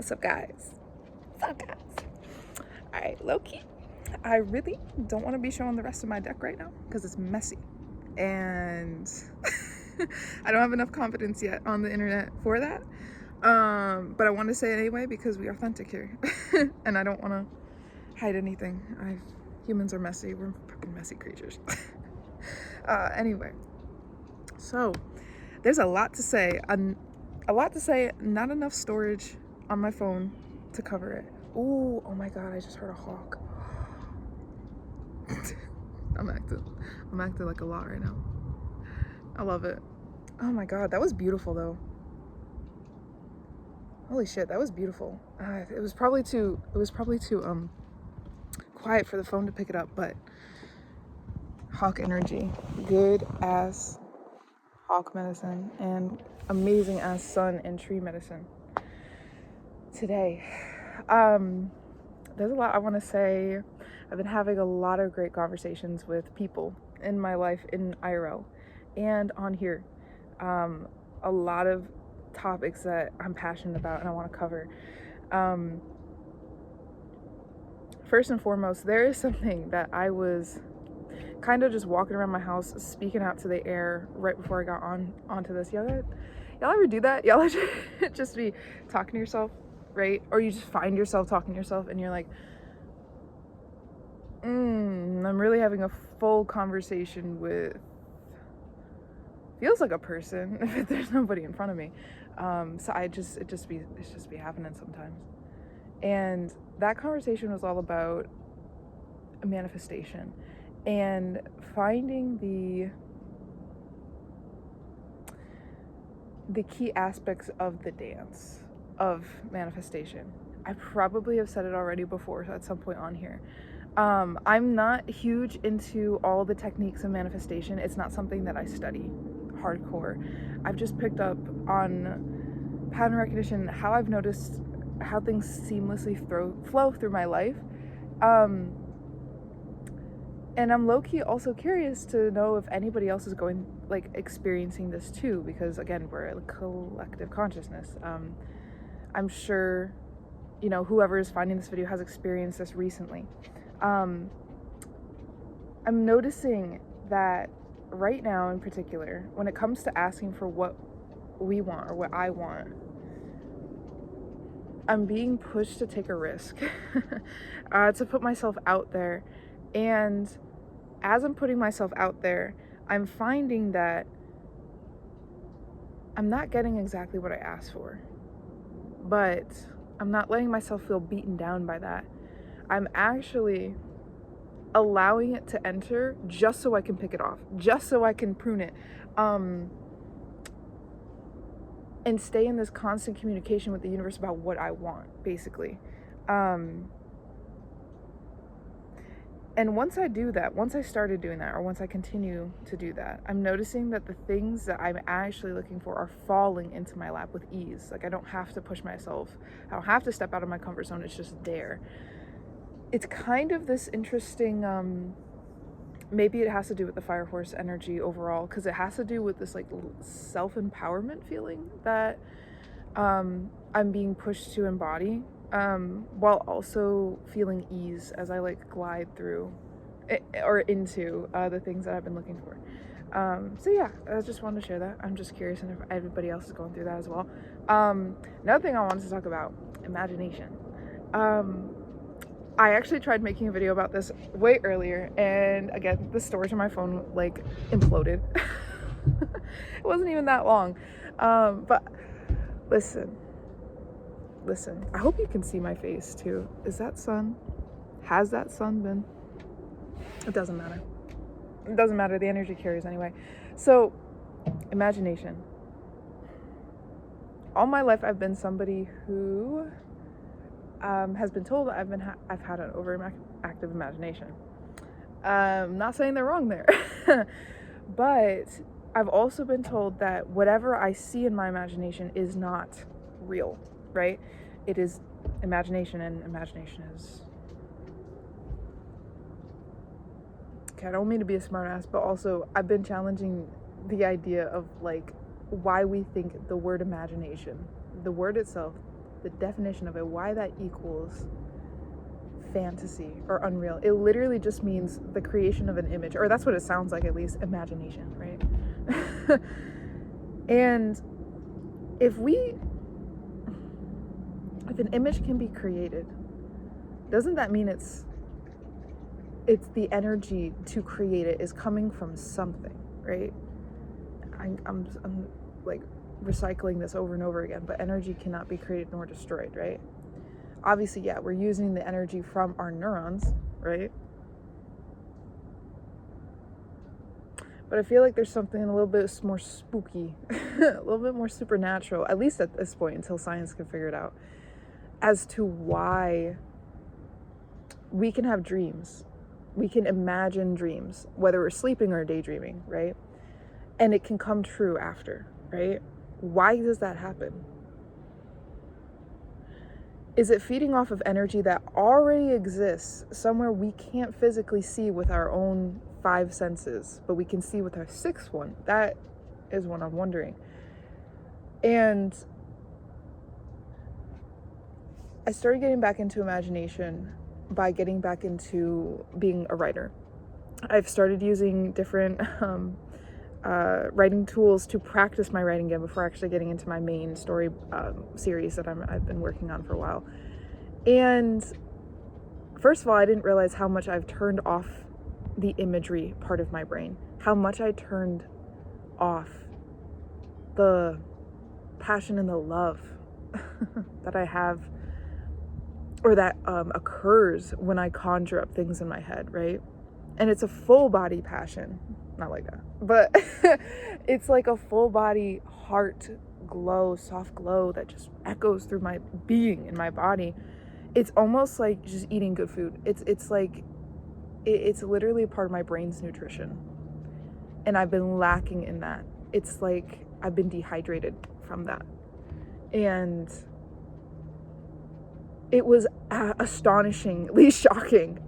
What's up, guys? What's up, guys? All right, low-key, I really don't want to be showing the rest of my deck right now because it's messy. And I don't have enough confidence yet on the internet for that. But I want to say it anyway because we're authentic here. And I don't want to hide anything. Humans are messy. We're fucking messy creatures. Anyway, so there's a lot to say. Not enough storage on my phone to cover it. Ooh, oh my god, I just heard a hawk. I'm acting like a lot right now. I love it. Oh my god, that was beautiful though. Holy shit, that was beautiful. It was probably too quiet for the phone to pick it up, but hawk energy, good ass hawk medicine, and amazing ass sun and tree medicine today. There's a lot I want to say. I've been having a lot of great conversations with people in my life in IRL and on here. A lot of topics that I'm passionate about and I want to cover. First and foremost, there is something that I was kind of just walking around my house speaking out to the air right before I got onto this. Y'all ever do that? Y'all just be talking to yourself, right? Or you just find yourself talking to yourself and you're like, I'm really having a full conversation with, feels like a person if there's nobody in front of me. So it's just be happening sometimes. And that conversation was all about a manifestation and finding the key aspects of the dance of manifestation. I probably have said it already before at some point on here. I'm not huge into all the techniques of manifestation. It's not something that I study hardcore. I've just picked up on pattern recognition, how I've noticed how things seamlessly flow through my life. And I'm low-key also curious to know if anybody else is experiencing this too, because again, we're a collective consciousness. I'm sure, whoever is finding this video has experienced this recently. I'm noticing that right now in particular, when it comes to asking for what we want or what I want, I'm being pushed to take a risk, to put myself out there. And as I'm putting myself out there, I'm finding that I'm not getting exactly what I asked for, but I'm not letting myself feel beaten down by that. I'm actually allowing it to enter just so I can pick it off, just so I can prune it, and stay in this constant communication with the universe about what I want, basically. And once I do that, once I started doing that, or once I continue to do that, I'm noticing that the things that I'm actually looking for are falling into my lap with ease. Like, I don't have to push myself. I don't have to step out of my comfort zone. It's just there. It's kind of this interesting, maybe it has to do with the Fire Horse energy overall, because it has to do with this self-empowerment feeling that I'm being pushed to embody, while also feeling ease as I glide through it, or into the things that I've been looking for. So yeah, I just wanted to share that. I'm just curious if everybody else is going through that as well. Another thing I wanted to talk about, imagination. I actually tried making a video about this way earlier, and again, the storage on my phone imploded. It wasn't even that long, but listen, I hope you can see my face too. Is that sun? Has that sun been? It doesn't matter. The energy carries anyway. So, imagination. All my life I've been somebody who has been told I've had an overactive imagination. Not saying they're wrong there, but I've also been told that whatever I see in my imagination is not real, right? It is imagination, and imagination is... Okay, I don't mean to be a smartass, but also I've been challenging the idea of why we think the word imagination, the word itself, the definition of it, why that equals fantasy or unreal. It literally just means the creation of an image, or that's what it sounds like, at least, imagination, right? And if an image can be created, doesn't that mean it's the energy to create it is coming from something, right? I'm like recycling this over and over again, but energy cannot be created nor destroyed, right? Obviously, yeah, we're using the energy from our neurons, right? But I feel like there's something a little bit more spooky, a little bit more supernatural, at least at this point, until science can figure it out, as to why we can have dreams. We can imagine dreams, whether we're sleeping or daydreaming, right? And it can come true after, right? Why does that happen? Is it feeding off of energy that already exists somewhere we can't physically see with our own 5 senses, but we can see with our 6th one? That is what I'm wondering. And I started getting back into imagination by getting back into being a writer. I've started using different writing tools to practice my writing again before actually getting into my main story series that I've been working on for a while. And first of all, I didn't realize how much I've turned off the imagery part of my brain, how much I turned off the passion and the love that I have, or that occurs when I conjure up things in my head, right? And it's a full body passion, not like that, but it's like a full body heart glow, soft glow that just echoes through my being in my body. It's almost like just eating good food. It's like, it's literally a part of my brain's nutrition. And I've been lacking in that. It's like I've been dehydrated from that. And it was astonishingly shocking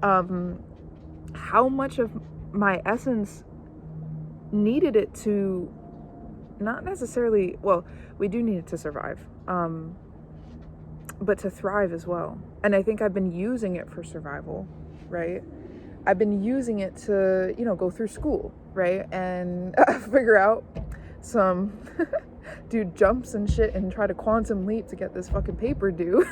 how much of my essence needed it to, not necessarily, well, we do need it to survive, but to thrive as well. And I think I've been using it for survival, right? I've been using it to, go through school, right? And figure out some do jumps and shit and try to quantum leap to get this fucking paper due.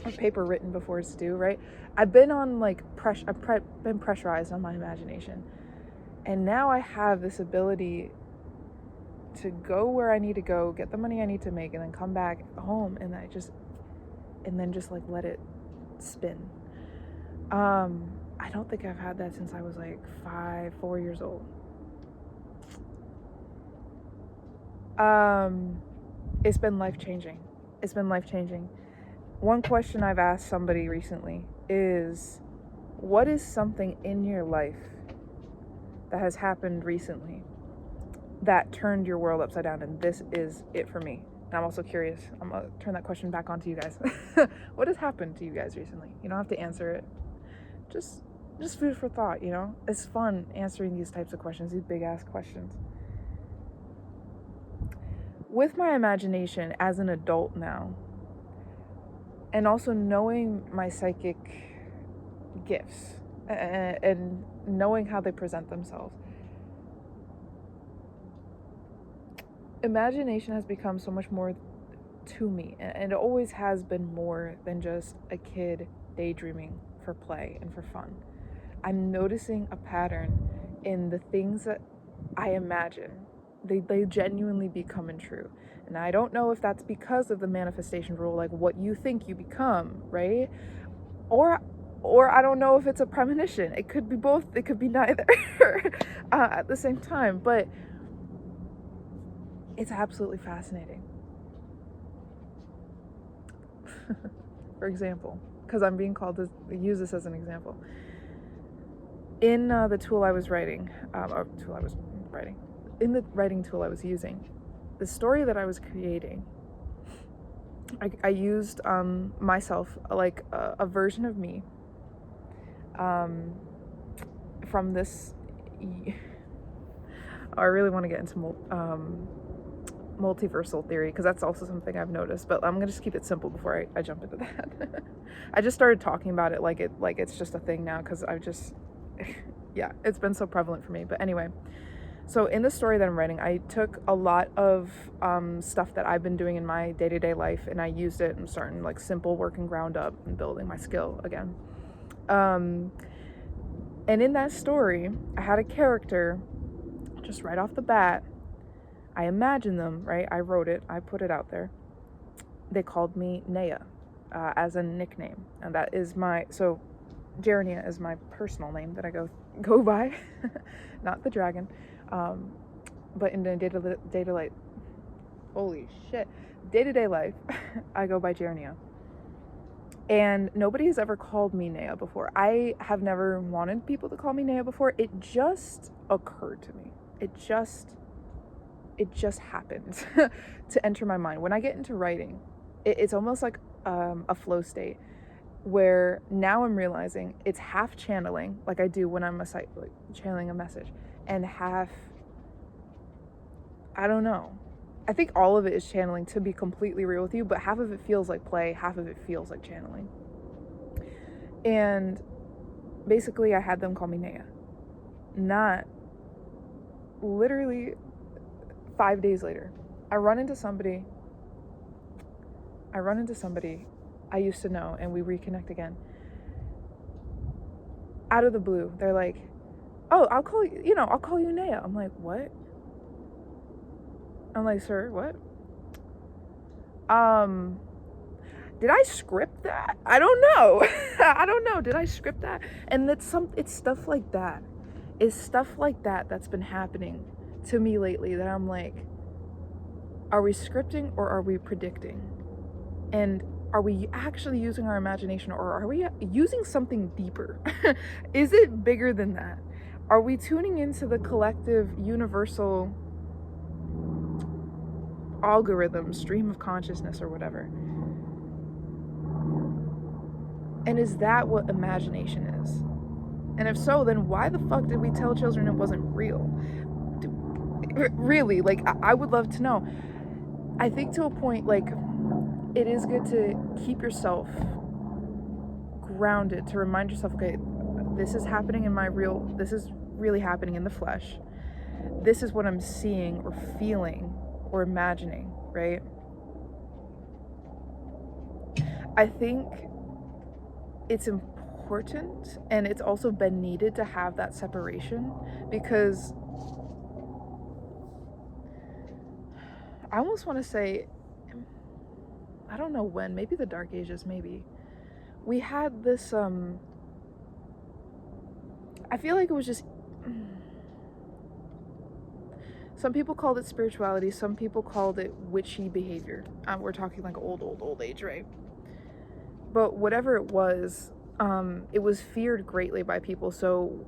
A paper written before it's due, right? I've been on like been pressurized on my imagination. And now I have this ability to go where I need to go, get the money I need to make, and then come back home and then just like let it spin. I don't think I've had that since I was like 4 years old. It's been life-changing. It's been life-changing. One question I've asked somebody recently is, what is something in your life that has happened recently that turned your world upside down? And this is it for me. And I'm also curious. I'm gonna turn that question back onto you guys. What has happened to you guys recently? You don't have to answer it. Just food for thought, It's fun answering these types of questions, these big ass questions. With my imagination as an adult now, and also knowing my psychic gifts and knowing how they present themselves, imagination has become so much more to me, and it always has been more than just a kid daydreaming for play and for fun. I'm noticing a pattern in the things that I imagine. They genuinely be coming true. And I don't know if that's because of the manifestation rule, like what you think you become, right? Or I don't know if it's a premonition. It could be both. It could be neither at the same time. But it's absolutely fascinating. For example, because I'm being called to use this as an example. In the tool I was writing, in the writing tool I was using, the story that I was creating, I used myself, like a version of me from this. I really want to get into multiversal theory, because that's also something I've noticed, but I'm gonna just keep it simple before I jump into that. I just started talking about it like it's just a thing now, because I've just yeah, it's been so prevalent for me. But anyway, so in the story that I'm writing, I took a lot of stuff that I've been doing in my day-to-day life, and I used it and starting like simple working ground up and building my skill again. And in that story, I had a character just right off the bat. I imagined them, right? I wrote it, I put it out there. They called me Nea as a nickname, and that is so Jerenia is my personal name that I go by, not the dragon, but in the day-to-day life, I go by Jerenia. And nobody has ever called me Nea before. I have never wanted people to call me Nea before. It just occurred to me. It just happened to enter my mind. When I get into writing, it's almost like a flow state, where now I'm realizing it's half channeling, like I do when I'm channeling a message, and half, I don't know. I think all of it is channeling, to be completely real with you, but half of it feels like play, half of it feels like channeling. And basically I had them call me Nea. Not literally 5 days later, I run into somebody I used to know, and we reconnect again. Out of the blue, they're like, "Oh, I'll call you Nea." I'm like, "What?" I'm like, "Sir, what?" Did I script that? I don't know. I don't know. Did I script that? And it's stuff like that. It's stuff like that that's been happening to me lately, that I'm like, are we scripting or are we predicting? And are we actually using our imagination, or are we using something deeper? Is it bigger than that? Are we tuning into the collective universal algorithm, stream of consciousness, or whatever? And is that what imagination is? And if so, then why the fuck did we tell children it wasn't real? Really, like, I would love to know. I think to a point, like, it is good to keep yourself grounded, to remind yourself, okay, this is happening this is really happening in the flesh. This is what I'm seeing or feeling or imagining, right? I think it's important, and it's also been needed to have that separation, because I almost want to say, I don't know when, maybe the Dark Ages, maybe. We had this, I feel like it was just, some people called it spirituality, some people called it witchy behavior. We're talking like old age, right? But whatever it was feared greatly by people. So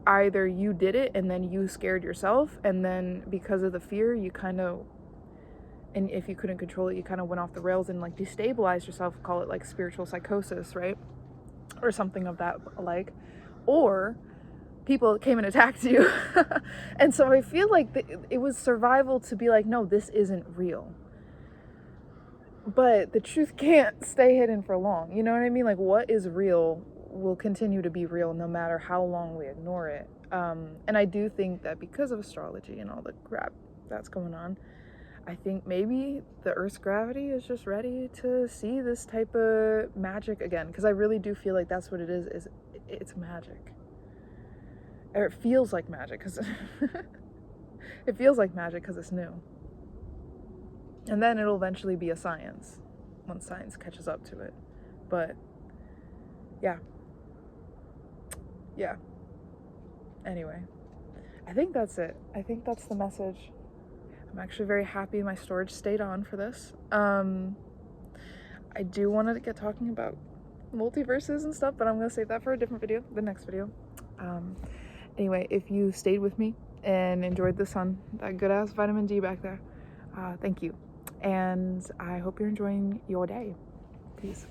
either you did it and then you scared yourself, and then because of the fear, you kind of, and if you couldn't control it, you kind of went off the rails and like destabilized yourself, call it like spiritual psychosis, right? Or something of that like. Or people came and attacked you. And so I feel like it was survival to be like, no, this isn't real. But the truth can't stay hidden for long. You know what I mean? Like, what is real will continue to be real no matter how long we ignore it. And I do think that because of astrology and all the crap that's going on, I think maybe the Earth's gravity is just ready to see this type of magic again. Because I really do feel like that's what it is it's magic. Or it feels like magic, because it feels like magic because it's new. And then it'll eventually be a science, once science catches up to it. But yeah. Anyway, I think that's it. I think that's the message. I'm actually very happy my storage stayed on for this. I do want to get talking about multiverses and stuff, but I'm going to save that for a different video, the next video. Anyway, if you stayed with me and enjoyed the sun, that good ass vitamin D back there, thank you. And I hope you're enjoying your day. Peace.